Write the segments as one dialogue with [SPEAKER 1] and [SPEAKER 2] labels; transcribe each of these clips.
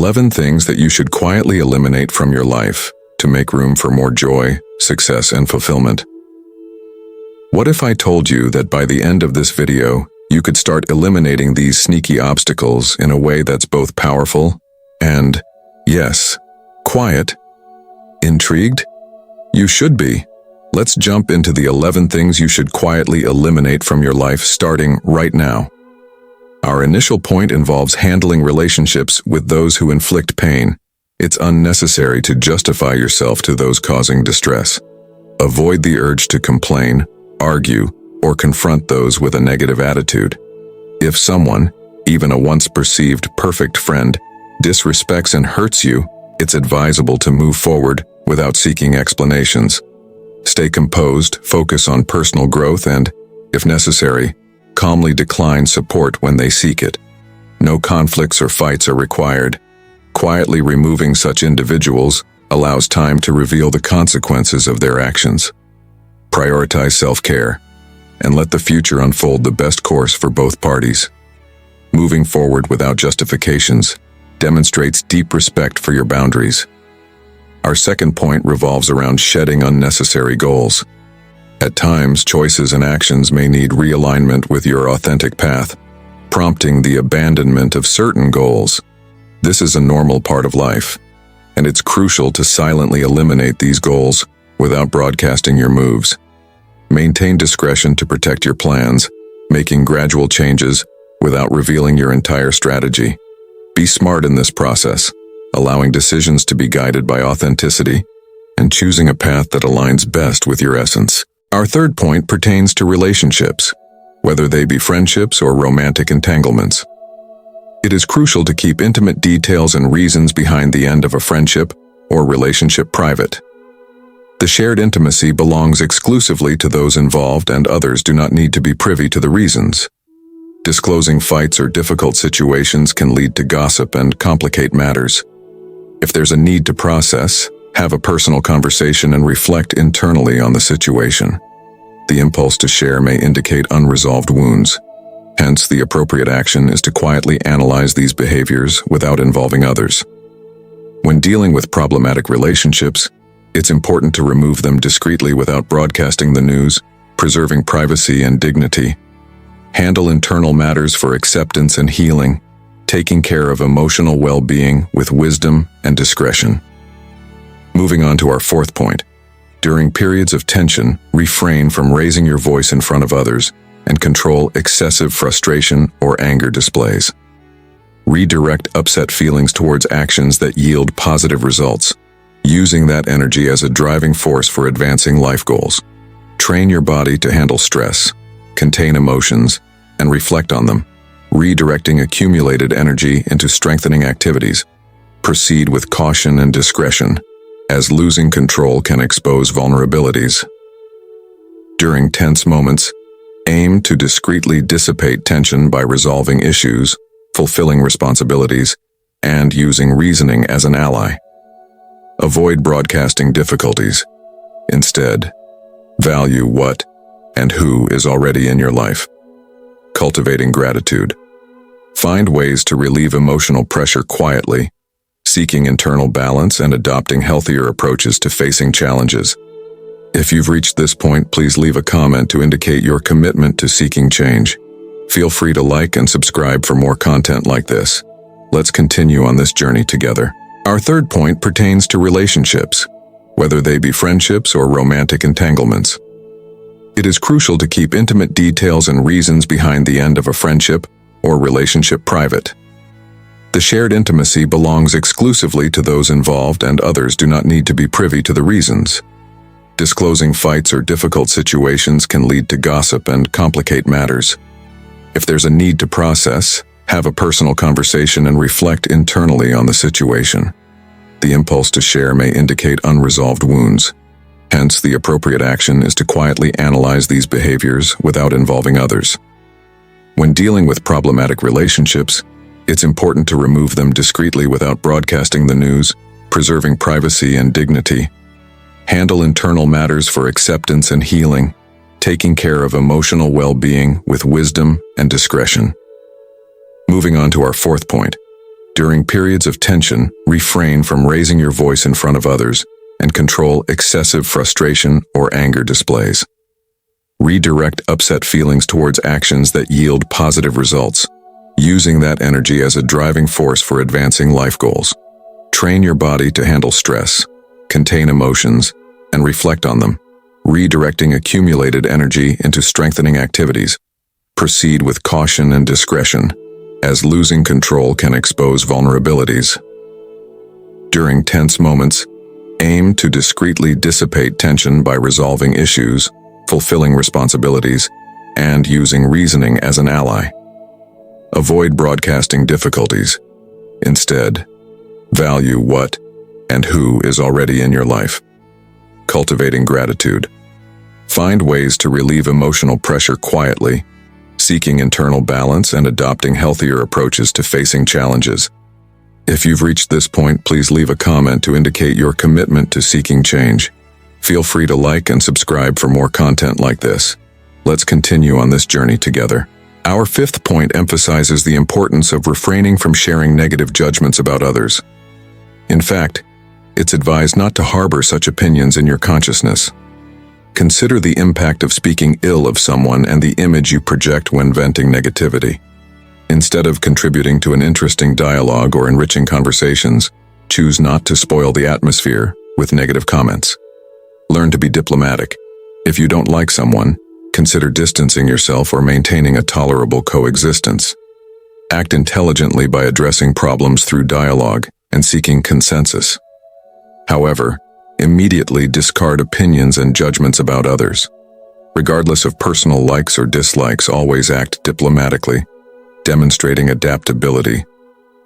[SPEAKER 1] 11 things that you should quietly eliminate from your life to make room for more joy, success, and fulfillment. What if I told you that by the end of this video, you could start eliminating these sneaky obstacles in a way that's both powerful and, yes, quiet? Intrigued? You should be. Let's jump into the 11 things you should quietly eliminate from your life starting right now. Our initial point involves handling relationships with those who inflict pain. It's unnecessary to justify yourself to those causing distress. Avoid the urge to complain, argue, or confront those with a negative attitude. If someone, even a once perceived perfect friend, disrespects and hurts you, it's advisable to move forward without seeking explanations. Stay composed, focus on personal growth, and, if necessary, calmly decline support when they seek it. No conflicts or fights are required. Quietly removing such individuals allows time to reveal the consequences of their actions. Prioritize self-care, and let the future unfold the best course for both parties. Moving forward without justifications demonstrates deep respect for your boundaries. Our second point revolves around shedding unnecessary goals. At times, choices and actions may need realignment with your authentic path, prompting the abandonment of certain goals. This is a normal part of life, and it's crucial to silently eliminate these goals without broadcasting your moves. Maintain discretion to protect your plans, making gradual changes without revealing your entire strategy. Be smart in this process, allowing decisions to be guided by authenticity and choosing a path that aligns best with your essence. Our third point pertains to relationships, whether they be friendships or romantic entanglements. It is crucial to keep intimate details and reasons behind the end of a friendship or relationship private. The shared intimacy belongs exclusively to those involved, and others do not need to be privy to the reasons. Disclosing fights or difficult situations can lead to gossip and complicate matters. If there's a need to process, have a personal conversation and reflect internally on the situation. The impulse to share may indicate unresolved wounds. Hence, the appropriate action is to quietly analyze these behaviors without involving others. When dealing with problematic relationships, it's important to remove them discreetly without broadcasting the news, preserving privacy and dignity. Handle internal matters for acceptance and healing, taking care of emotional well-being with wisdom and discretion. Moving on to our fourth point. During periods of tension, refrain from raising your voice in front of others and control excessive frustration or anger displays. Redirect upset feelings towards actions that yield positive results, using that energy as a driving force for advancing life goals. Train your body to handle stress, contain emotions, and reflect on them, redirecting accumulated energy into strengthening activities. Proceed with caution and discretion, as losing control can expose vulnerabilities. During tense moments, aim to discreetly dissipate tension by resolving issues, fulfilling responsibilities, and using reasoning as an ally. Avoid broadcasting difficulties. Instead, value what and who is already in your life. Cultivating gratitude. Find ways to relieve emotional pressure quietly, seeking internal balance and adopting healthier approaches to facing challenges. If you've reached this point, please leave a comment to indicate your commitment to seeking change. Feel free to like and subscribe for more content like this. Let's continue on this journey together. Our third point pertains to relationships, whether they be friendships or romantic entanglements. It is crucial to keep intimate details and reasons behind the end of a friendship or relationship private. The shared intimacy belongs exclusively to those involved, and others do not need to be privy to the reasons. Disclosing fights or difficult situations can lead to gossip and complicate matters. If there's a need to process, have a personal conversation and reflect internally on the situation. The impulse to share may indicate unresolved wounds. Hence, the appropriate action is to quietly analyze these behaviors without involving others. When dealing with problematic relationships, it's important to remove them discreetly without broadcasting the news, preserving privacy and dignity. Handle internal matters for acceptance and healing, taking care of emotional well-being with wisdom and discretion. Moving on to our fourth point. During periods of tension, refrain from raising your voice in front of others and control excessive frustration or anger displays. Redirect upset feelings towards actions that yield positive results, using that energy as a driving force for advancing life goals. Train your body to handle stress, contain emotions, and reflect on them, redirecting accumulated energy into strengthening activities. Proceed with caution and discretion, as losing control can expose vulnerabilities. During tense moments, aim to discreetly dissipate tension by resolving issues, fulfilling responsibilities, and using reasoning as an ally. Avoid broadcasting difficulties. Instead, value what and who is already in your life. Cultivating gratitude. Find ways to relieve emotional pressure quietly, seeking internal balance and adopting healthier approaches to facing challenges. If you've reached this point, please leave a comment to indicate your commitment to seeking change. Feel free to like and subscribe for more content like this. Let's continue on this journey together. Our fifth point emphasizes the importance of refraining from sharing negative judgments about others. In fact, it's advised not to harbor such opinions in your consciousness. Consider the impact of speaking ill of someone and the image you project when venting negativity. Instead of contributing to an interesting dialogue or enriching conversations, choose not to spoil the atmosphere with negative comments. Learn to be diplomatic. If you don't like someone, consider distancing yourself or maintaining a tolerable coexistence. Act intelligently by addressing problems through dialogue and seeking consensus. However, immediately discard opinions and judgments about others. Regardless of personal likes or dislikes, always act diplomatically, demonstrating adaptability,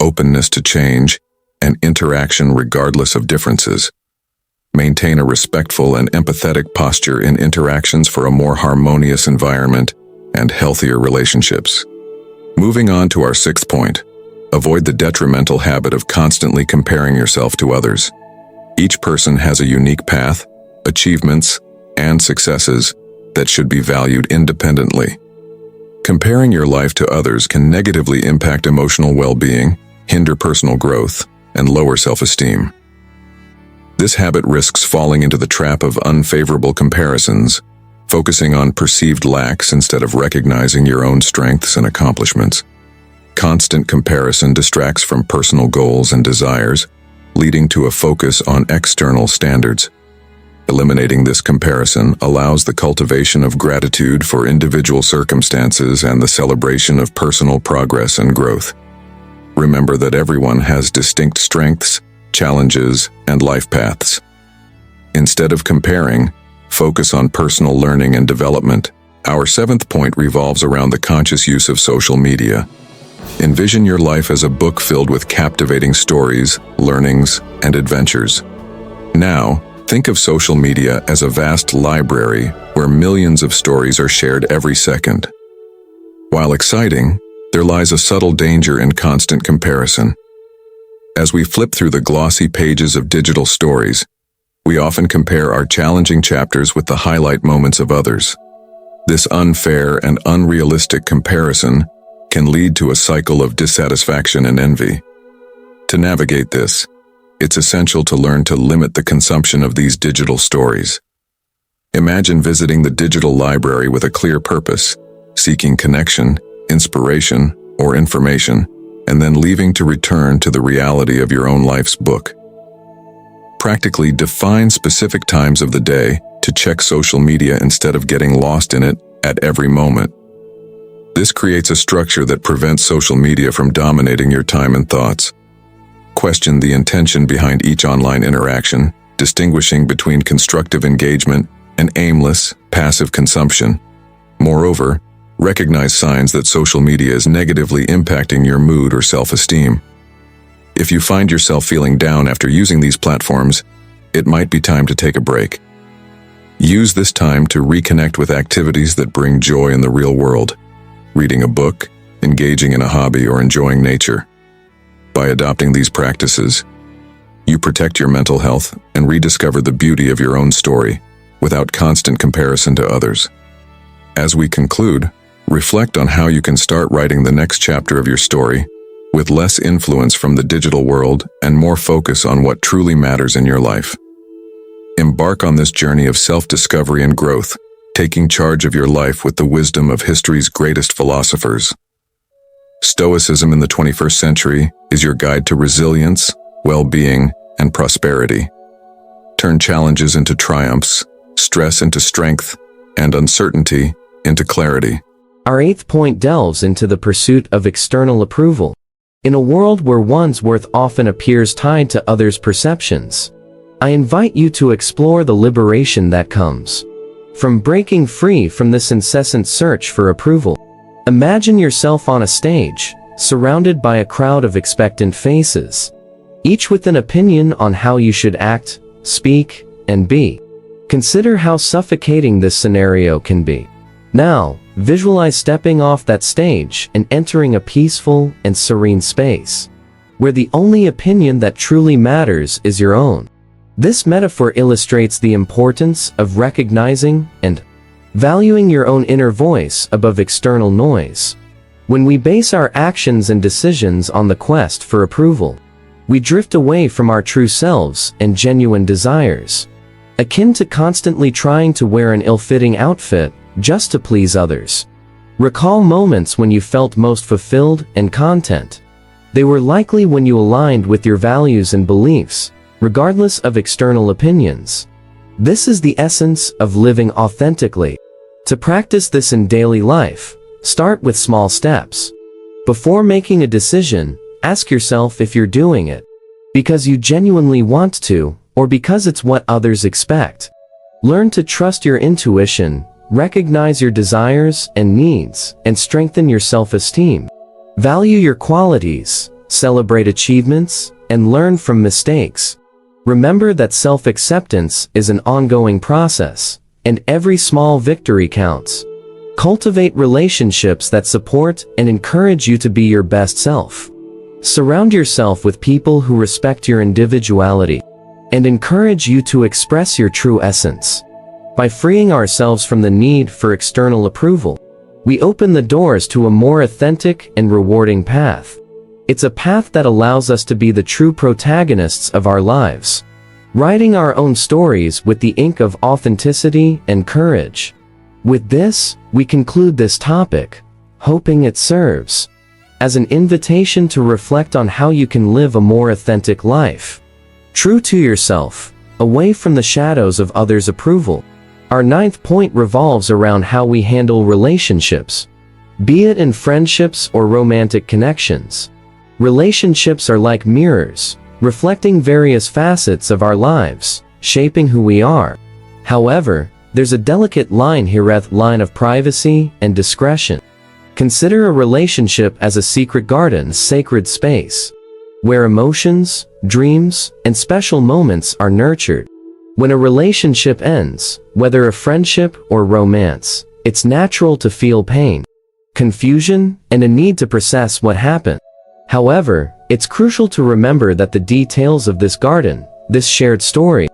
[SPEAKER 1] openness to change, and interaction regardless of differences. Maintain a respectful and empathetic posture in interactions for a more harmonious environment and healthier relationships. Moving on to our sixth point, avoid the detrimental habit of constantly comparing yourself to others. Each person has a unique path, achievements, and successes that should be valued independently. Comparing your life to others can negatively impact emotional well-being, hinder personal growth, and lower self-esteem. This habit risks falling into the trap of unfavorable comparisons, focusing on perceived lacks instead of recognizing your own strengths and accomplishments. Constant comparison distracts from personal goals and desires, leading to a focus on external standards. Eliminating this comparison allows the cultivation of gratitude for individual circumstances and the celebration of personal progress and growth. Remember that everyone has distinct strengths, challenges, and life paths. Instead of comparing, focus on personal learning and development. Our seventh point revolves around the conscious use of social media. Envision your life as a book filled with captivating stories, learnings, and adventures. Now, think of social media as a vast library where millions of stories are shared every second. While exciting, there lies a subtle danger in constant comparison. As we flip through the glossy pages of digital stories, we often compare our challenging chapters with the highlight moments of others. This unfair and unrealistic comparison can lead to a cycle of dissatisfaction and envy. To navigate this, it's essential to learn to limit the consumption of these digital stories. Imagine visiting the digital library with a clear purpose, seeking connection, inspiration, or information, and then leaving to return to the reality of your own life's book. Practically define specific times of the day to check social media instead of getting lost in it at every moment. This creates a structure that prevents social media from dominating your time and thoughts. Question the intention behind each online interaction, distinguishing between constructive engagement and aimless, passive consumption. Moreover, recognize signs that social media is negatively impacting your mood or self-esteem. If you find yourself feeling down after using these platforms, it might be time to take a break. Use this time to reconnect with activities that bring joy in the real world. Reading a book, engaging in a hobby, or enjoying nature. By adopting these practices, you protect your mental health and rediscover the beauty of your own story without constant comparison to others. As we conclude, reflect on how you can start writing the next chapter of your story with less influence from the digital world and more focus on what truly matters in your life. Embark on this journey of self-discovery and growth, taking charge of your life with the wisdom of history's greatest philosophers. Stoicism in the 21st century is your guide to resilience, well-being, and prosperity. Turn challenges into triumphs, stress into strength, and uncertainty into clarity.
[SPEAKER 2] Our eighth point delves into the pursuit of external approval. In a world where one's worth often appears tied to others' perceptions, I invite you to explore the liberation that comes from breaking free from this incessant search for approval. Imagine yourself on a stage, surrounded by a crowd of expectant faces, each with an opinion on how you should act, speak, and be. Consider how suffocating this scenario can be. Now, visualize stepping off that stage and entering a peaceful and serene space, where the only opinion that truly matters is your own. This metaphor illustrates the importance of recognizing and valuing your own inner voice above external noise. When we base our actions and decisions on the quest for approval, we drift away from our true selves and genuine desires, akin to constantly trying to wear an ill-fitting outfit just to please others. Recall moments when you felt most fulfilled and content. They were likely when you aligned with your values and beliefs, regardless of external opinions. This is the essence of living authentically. To practice this in daily life, start with small steps. Before making a decision, ask yourself if you're doing it because you genuinely want to, or because it's what others expect. Learn to trust your intuition, recognize your desires and needs, and strengthen your self-esteem. Value your qualities, celebrate achievements, and learn from mistakes. Remember that self-acceptance is an ongoing process, and every small victory counts. Cultivate relationships that support and encourage you to be your best self. Surround yourself with people who respect your individuality and encourage you to express your true essence. By freeing ourselves from the need for external approval, we open the doors to a more authentic and rewarding path. It's a path that allows us to be the true protagonists of our lives, writing our own stories with the ink of authenticity and courage. With this, we conclude this topic, hoping it serves as an invitation to reflect on how you can live a more authentic life, true to yourself, away from the shadows of others' approval. Our ninth point revolves around how we handle relationships, be it in friendships or romantic connections. Relationships are like mirrors, reflecting various facets of our lives, shaping who we are. However, there's a delicate line here at the line of privacy and discretion. Consider a relationship as a secret garden, sacred space, where emotions, dreams, and special moments are nurtured. When a relationship ends, whether a friendship or romance, it's natural to feel pain, confusion, and a need to process what happened. However, it's crucial to remember that the details of this garden, this shared story,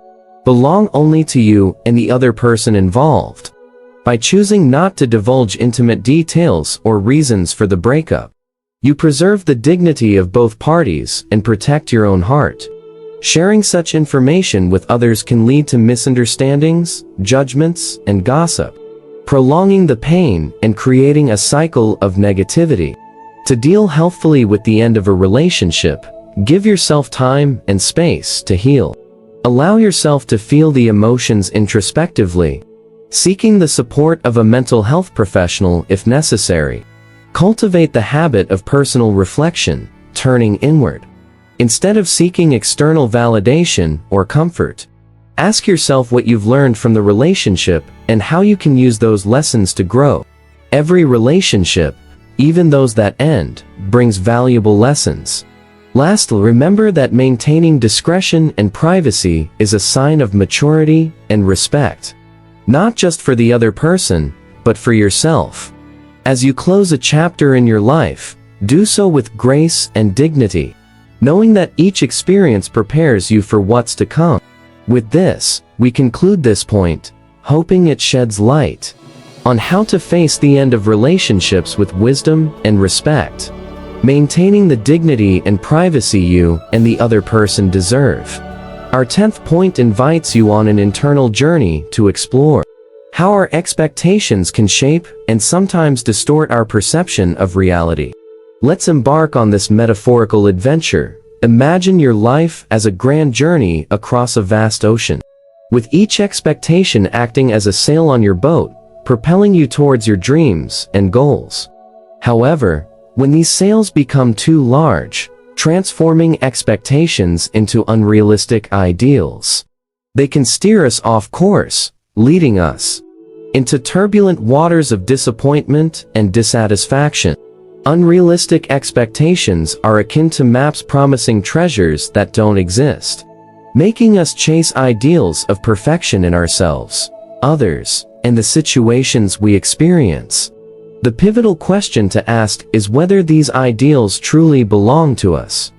[SPEAKER 2] belong only to you and the other person involved. By choosing not to divulge intimate details or reasons for the breakup, you preserve the dignity of both parties and protect your own heart. Sharing such information with others can lead to misunderstandings, judgments, and gossip, prolonging the pain and creating a cycle of negativity. To deal healthfully with the end of a relationship, give yourself time and space to heal. Allow yourself to feel the emotions introspectively, seeking the support of a mental health professional if necessary. Cultivate the habit of personal reflection, turning inward. Instead of seeking external validation or comfort, ask yourself what you've learned from the relationship and how you can use those lessons to grow. Every relationship, even those that end, brings valuable lessons. Lastly, remember that maintaining discretion and privacy is a sign of maturity and respect, not just for the other person, but for yourself. As you close a chapter in your life, do so with grace and dignity, knowing that each experience prepares you for what's to come. With this, we conclude this point, hoping it sheds light on how to face the end of relationships with wisdom and respect. maintaining the dignity and privacy you and the other person deserve. Our 10th point invites you on an internal journey to explore how our expectations can shape and sometimes distort our perception of reality. Let's embark on this metaphorical adventure. Imagine your life as a grand journey across a vast ocean, with each expectation acting as a sail on your boat, propelling you towards your dreams and goals. However, when these sails become too large, transforming expectations into unrealistic ideals, they can steer us off course, leading us into turbulent waters of disappointment and dissatisfaction. Unrealistic expectations are akin to maps promising treasures that don't exist, making us chase ideals of perfection in ourselves, others, and the situations we experience. The pivotal question to ask is whether these ideals truly belong to us,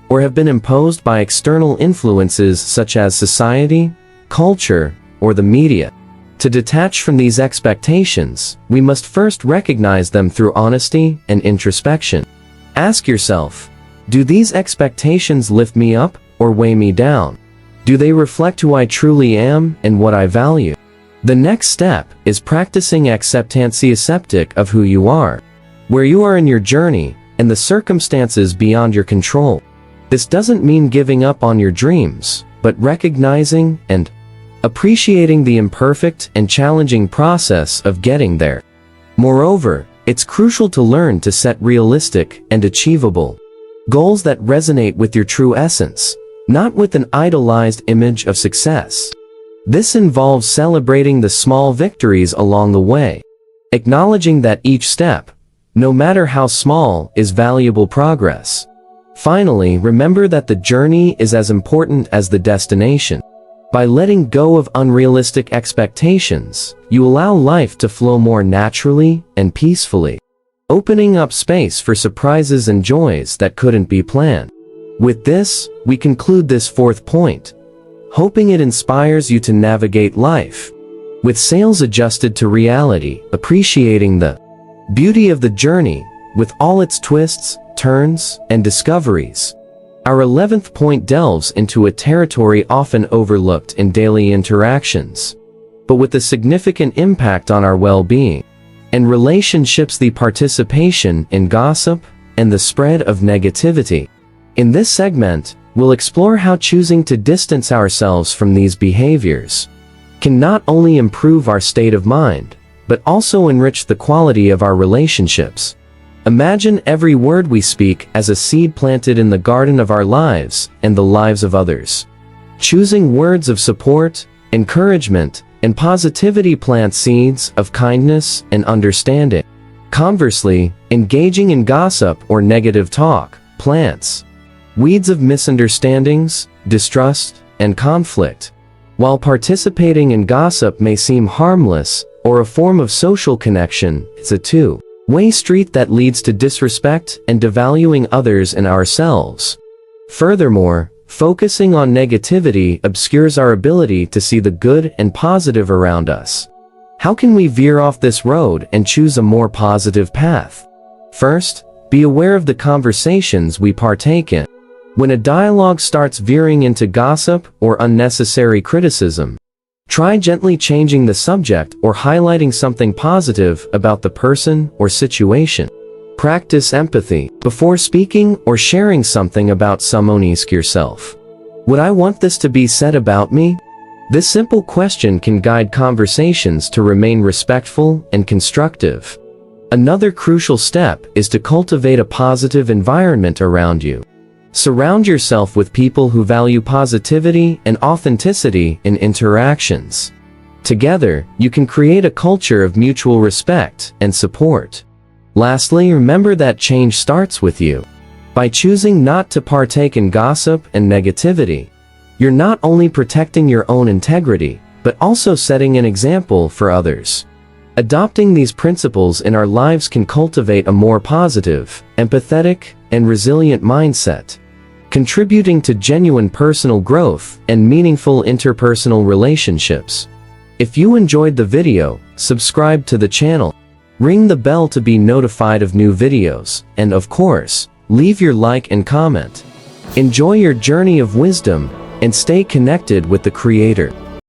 [SPEAKER 2] or have been imposed by external influences such as society, culture, or the media. To detach from these expectations, we must first recognize them through honesty and introspection. Ask yourself, do these expectations lift me up or weigh me down? Do they reflect who I truly am and what I value? The next step is practicing acceptance of who you are, where you are in your journey, and the circumstances beyond your control. This doesn't mean giving up on your dreams, but recognizing and appreciating the imperfect and challenging process of getting there. Moreover, it's crucial to learn to set realistic and achievable goals that resonate with your true essence, not with an idealized image of success. This involves celebrating the small victories along the way, acknowledging that each step, no matter how small, is valuable progress. Finally, remember that the journey is as important as the destination. By letting go of unrealistic expectations, you allow life to flow more naturally and peacefully, opening up space for surprises and joys that couldn't be planned. With this, we conclude this 4th point, hoping it inspires you to navigate life with sails adjusted to reality, appreciating the beauty of the journey with all its twists, turns, and discoveries. Our 11th point delves into a territory often overlooked in daily interactions, but with a significant impact on our well-being and relationships: the participation in gossip and the spread of negativity. In this segment, we'll explore how choosing to distance ourselves from these behaviors can not only improve our state of mind, but also enrich the quality of our relationships. Imagine every word we speak as a seed planted in the garden of our lives and the lives of others. Choosing words of support, encouragement, and positivity plants seeds of kindness and understanding. Conversely, engaging in gossip or negative talk plants weeds of misunderstandings, distrust, and conflict. While participating in gossip may seem harmless or a form of social connection, it's a two-way street that leads to disrespect and devaluing others and ourselves. Furthermore, focusing on negativity obscures our ability to see the good and positive around us. How can we veer off this road and choose a more positive path? First, be aware of the conversations we partake in. When a dialogue starts veering into gossip or unnecessary criticism, try gently changing the subject or highlighting something positive about the person or situation. Practice empathy. Before speaking or sharing something about someone, ask yourself, would I want this to be said about me? This simple question can guide conversations to remain respectful and constructive. Another crucial step is to cultivate a positive environment around you. Surround yourself with people who value positivity and authenticity in interactions. Together, you can create a culture of mutual respect and support. Lastly, remember that change starts with you. By choosing not to partake in gossip and negativity, you're not only protecting your own integrity, but also setting an example for others. Adopting these principles in our lives can cultivate a more positive, empathetic, and resilient mindset, contributing to genuine personal growth and meaningful interpersonal relationships. If you enjoyed the video, subscribe to the channel, ring the bell to be notified of new videos, and of course, Leave your like and comment. Enjoy your journey of wisdom and stay connected with the Creator.